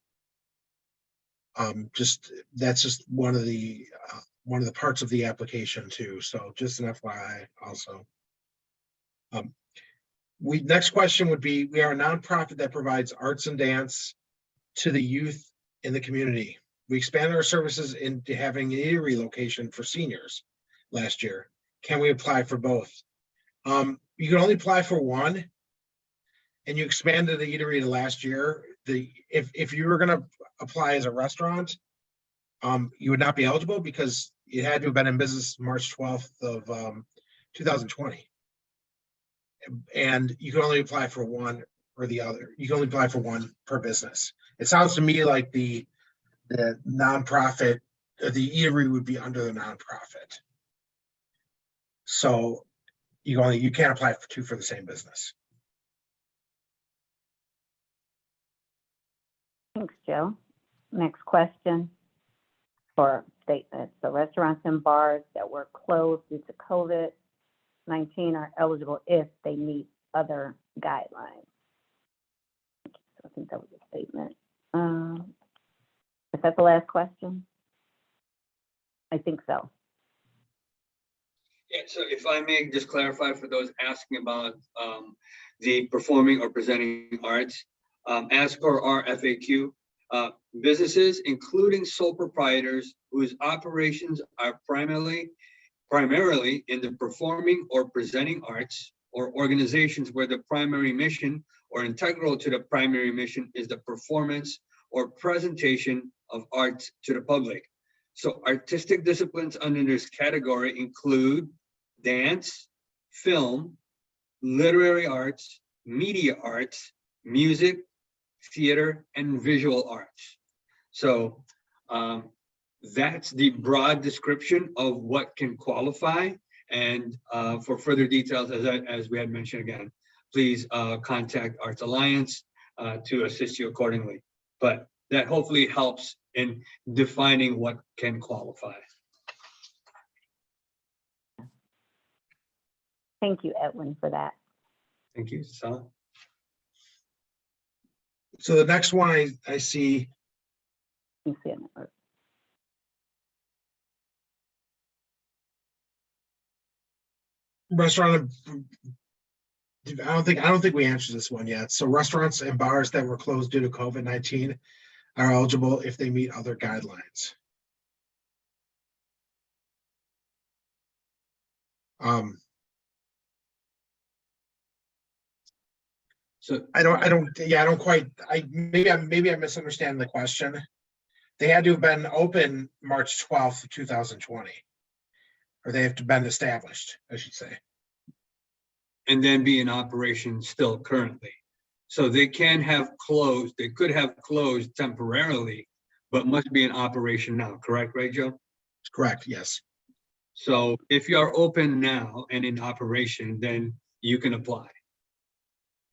S2: That's just one of the parts of the application too. So just an FYI also. Next question would be, we are a nonprofit that provides arts and dance to the youth in the community. We expanded our services into having an eatery location for seniors last year. Can we apply for both? You can only apply for one, and you expanded the eatery to last year. If you were going to apply as a restaurant, you would not be eligible because it had to have been in business March 12th of 2020. And you can only apply for one or the other. You can only apply for one per business. It sounds to me like the nonprofit, the eatery would be under the nonprofit. So you can't apply for two for the same business.
S3: Thanks, Joe. Next question for statement. So restaurants and bars that were closed due to COVID-19 are eligible if they meet other guidelines. So I think that was a statement. Is that the last question? I think so.
S4: Yeah, so if I may just clarify for those asking about the performing or presenting arts, as per our FAQ, businesses, including sole proprietors whose operations are primarily in the performing or presenting arts, or organizations where the primary mission or integral to the primary mission is the performance or presentation of arts to the public. So artistic disciplines under this category include dance, film, literary arts, media arts, music, theater, and visual arts. So that's the broad description of what can qualify. And for further details, as we had mentioned again, please contact Arts Alliance to assist you accordingly. But that hopefully helps in defining what can qualify.
S3: Thank you, Edwin, for that.
S4: Thank you, Sal.
S2: So the next one I see,
S3: You see it, or-
S2: restaurant. I don't think we answered this one yet. So restaurants and bars that were closed due to COVID-19 are eligible if they meet other guidelines.
S4: So
S2: maybe I'm misunderstanding the question. They had to have been open March 12th, 2020. Or they have to have been established, I should say.
S4: and then be in operation still currently. So they can have closed, they could have closed temporarily, but must be in operation now, correct, right, Joe?
S2: Correct, yes.
S4: So if you are open now and in operation, then you can apply.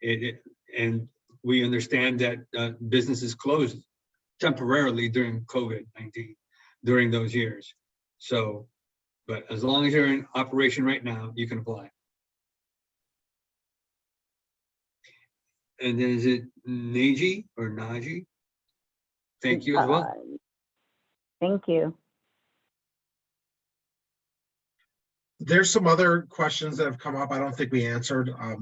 S4: And we understand that businesses closed temporarily during COVID-19, during those years. So, but as long as you're in operation right now, you can apply. And then is it Naji or Naji? Thank you as well.
S3: Thank you.
S2: There's some other questions that have come up. I don't think we answered.
S3: I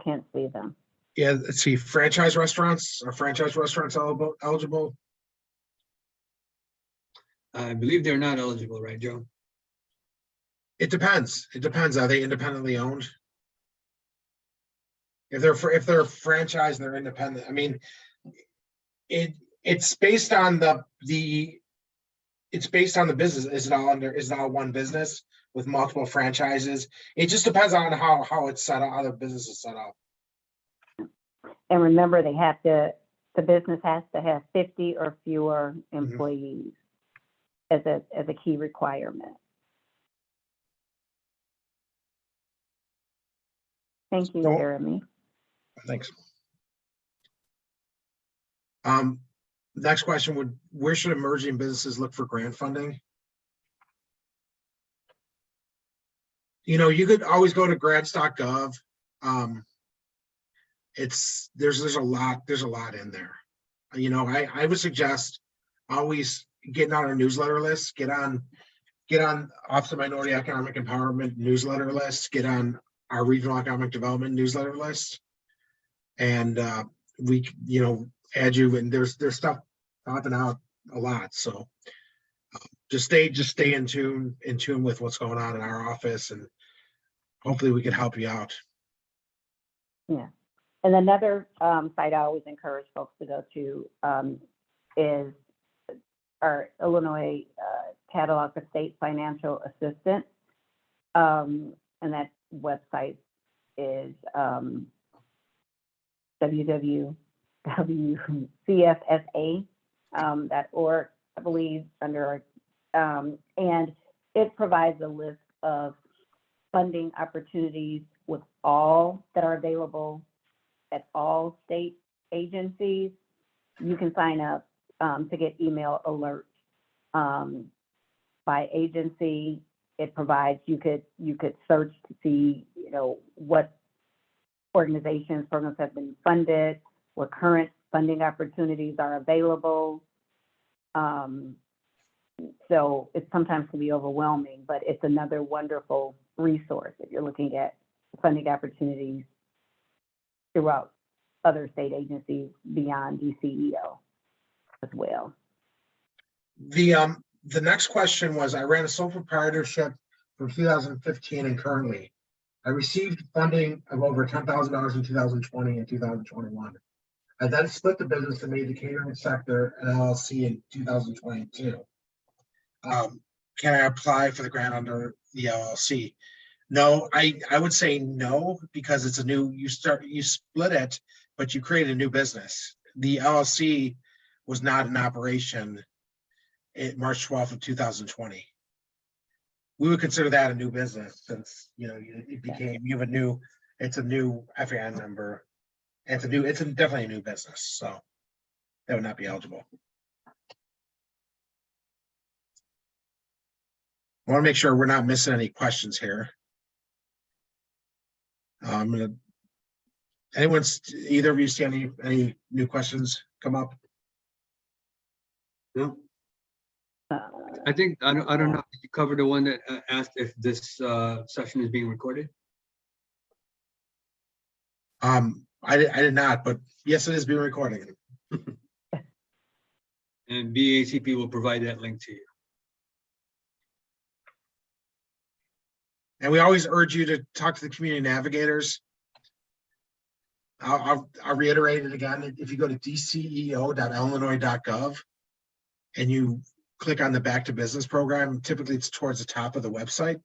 S3: can't see them.
S2: Yeah, let's see, franchise restaurants, are franchise restaurants eligible?
S4: I believe they're not eligible, right, Joe?
S2: It depends. It depends. Are they independently owned? If they're franchised, they're independent. I mean, it's based on the business. Is it all one business with multiple franchises? It just depends on how it's set up, how the business is set up.
S3: And remember, the business has to have 50 or fewer employees as a key requirement. Thank you,
S2: So-
S3: Jeremy.
S2: Thanks. Next question where should emerging businesses look for grant funding? You could always go to grants.gov. There's a lot in there. I would suggest always getting on our newsletter list, get on Office of Minority Economic Empowerment newsletter list, get on our Regional Economic Development newsletter list. And we add you, and there's stuff popping out a lot. So just stay in tune with what's going on in our office, and hopefully we can help you out.
S3: Yeah. And another site I always encourage folks to go to is our Illinois Catalog of State Financial Assistance. And that website is www.cfsa.org, I believe, and it provides a list of funding opportunities with all that are available at all state agencies. You can sign up to get email alerts by agency. It provides, you could search to see, what organizations, programs have been funded, what current funding opportunities are available. So it sometimes can be overwhelming, but it's another wonderful resource if you're looking at funding opportunities throughout other state agencies beyond DCEO as well.
S2: The next question was, I ran a sole proprietorship from 2015 and currently. I received funding of over $10,000 in 2020 and 2021. I then split the business and made the catering sector an LLC in 2022. Can I apply for the grant under the LLC? No, I would say no, because it's a new, you split it, but you create a new business. The LLC was not in operation in March 12th of 2020. We would consider that a new business since, it became, you have a new, it's a new FAN number. It's definitely a new business, so that would not be eligible. I want to make sure we're not missing any questions here. Either of you see any new questions come up?
S4: No. I think, I don't know, did you cover the one that asked if this session is being recorded?
S2: I did not, but yes, it is being recorded.
S4: And BACP will provide that link to you.
S2: And we always urge you to talk to the community navigators. I'll reiterate it again. If you go to dceo.illinois.gov and you click on the Back to Business program, typically it's towards the top of the website.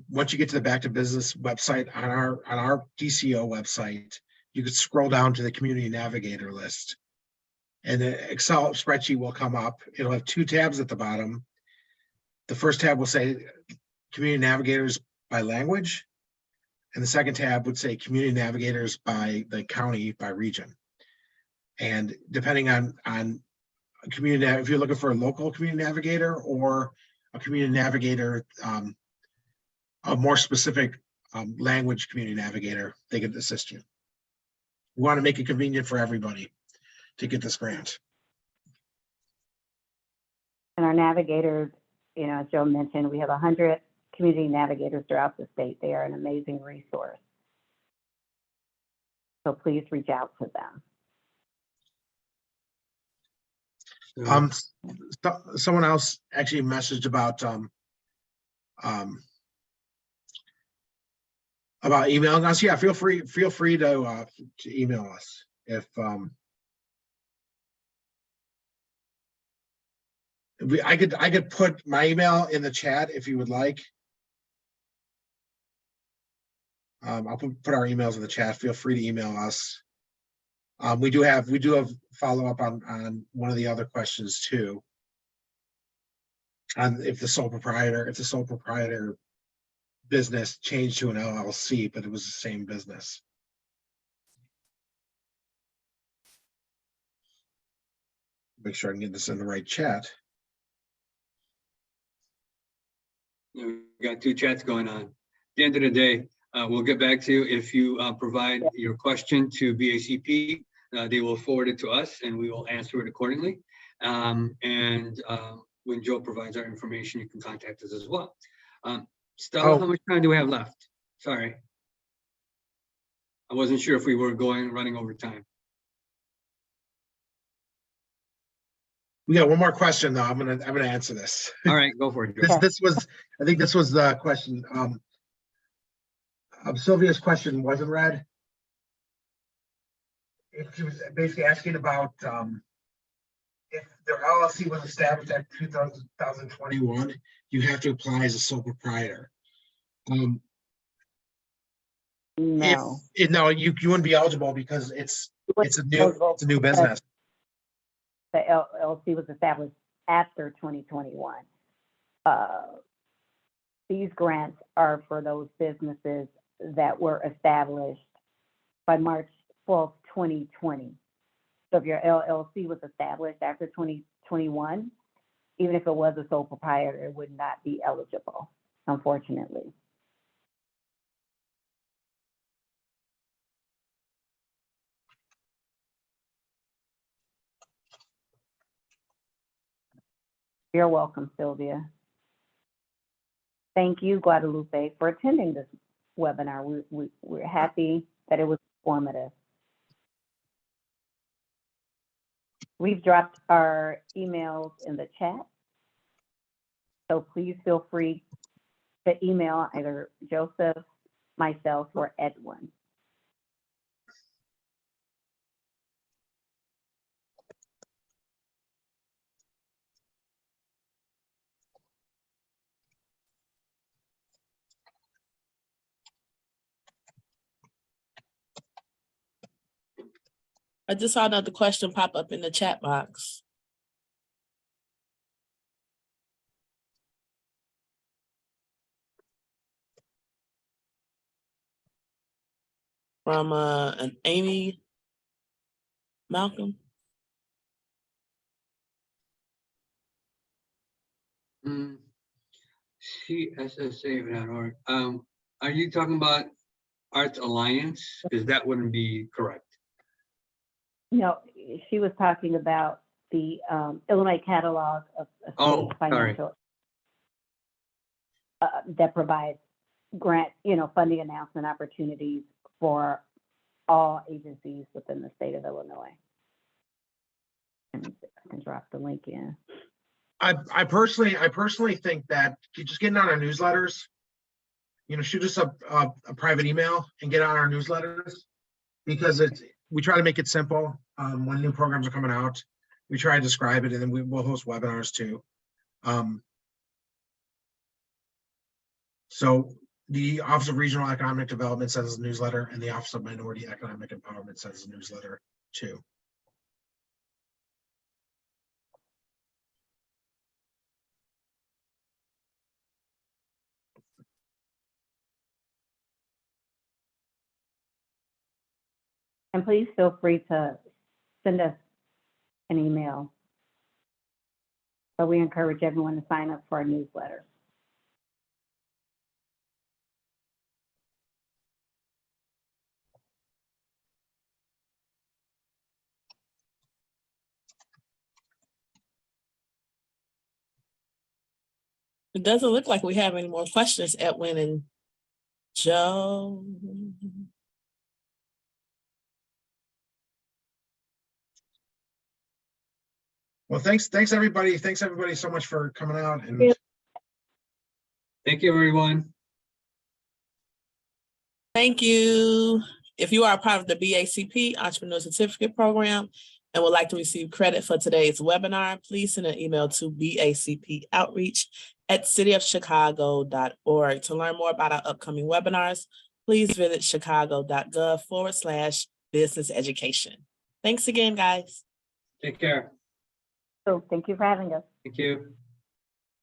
S2: Once you get to the Back to Business website on our DCEO website, you could scroll down to the community navigator list, and the Excel spreadsheet will come up. It'll have two tabs at the bottom. The first tab will say community navigators by language, and the second tab would say community navigators by the county, by region. And depending on community, if you're looking for a local community navigator or a community navigator, a more specific language community navigator, they can assist you. We want to make it convenient for everybody to get this grant.
S3: And our navigators, as Joe mentioned, we have 100 community navigators throughout the state. They are an amazing resource. So please reach out to them.
S2: Someone else actually messaged about emailing us. Yeah, feel free to email us if I could put my email in the chat if you would like. I'll put our emails in the chat. Feel free to email us. We do have follow up on one of the other questions too. On if the sole proprietor business changed to an LLC, but it was the same business. Make sure I can get this in the right chat.
S4: We got two chats going on. At the end of the day, we'll get back to you. If you provide your question to BACP, they will forward it to us and we will answer it accordingly. When Joe provides our information, you can contact us as well. Stella, how much time do we have left? Sorry. I wasn't sure if we were running over time.
S2: We got one more question though. I'm gonna answer this.
S4: All right, go for it, Joe.
S2: I think this was the question. Sylvia's question wasn't read. She was basically asking about if their LLC was established at 2021, you have to apply as a sole proprietor.
S3: No.
S2: No, you wouldn't be eligible because it's a new business.
S3: The LLC was established after 2021. These grants are for those businesses that were established by March 12th, 2020. So if your LLC was established after 2021, even if it was a sole proprietor, it would not be eligible, unfortunately. You're welcome, Sylvia. Thank you, Guadalupe, for attending this webinar. We're happy that it was informative. We've dropped our emails in the chat, so please feel free to email either Joseph, myself, or Edwin.
S1: I just saw another question pop up in the chat box. From an Amy Malcolm.
S4: CSSA.org. Are you talking about Arts Alliance? Because that wouldn't be correct.
S3: No, she was talking about the Illinois catalog of
S4: Oh,
S3: state
S4: sorry.
S3: financial that provides grant, funding announcement opportunities for all agencies within the state of Illinois. Let me see if I can drop the link in.
S2: I personally think that just getting on our newsletters, shoot us a private email and get on our newsletters, because we try to make it simple. When new programs are coming out, we try to describe it, and then we'll host webinars too. So the Office of Regional Economic Development sends a newsletter, and the Office of Minority Economic Empowerment sends a newsletter too.
S3: And please feel free to send us an email. So we encourage everyone to sign up for our newsletter.
S1: It doesn't look like we have any more questions, Edwin and Joe.
S2: Well, thanks everybody. Thanks everybody so much for coming out. And
S4: Thank you, everyone.
S1: Thank you. If you are a part of the BACP Entrepreneur Certificate Program and would like to receive credit for today's webinar, please send an email to bacpoutreach@cityofchicago.org. To learn more about our upcoming webinars, please visit chicago.gov/business education. Thanks again, guys.
S4: Take care.
S3: So thank you for having us.
S4: Thank you.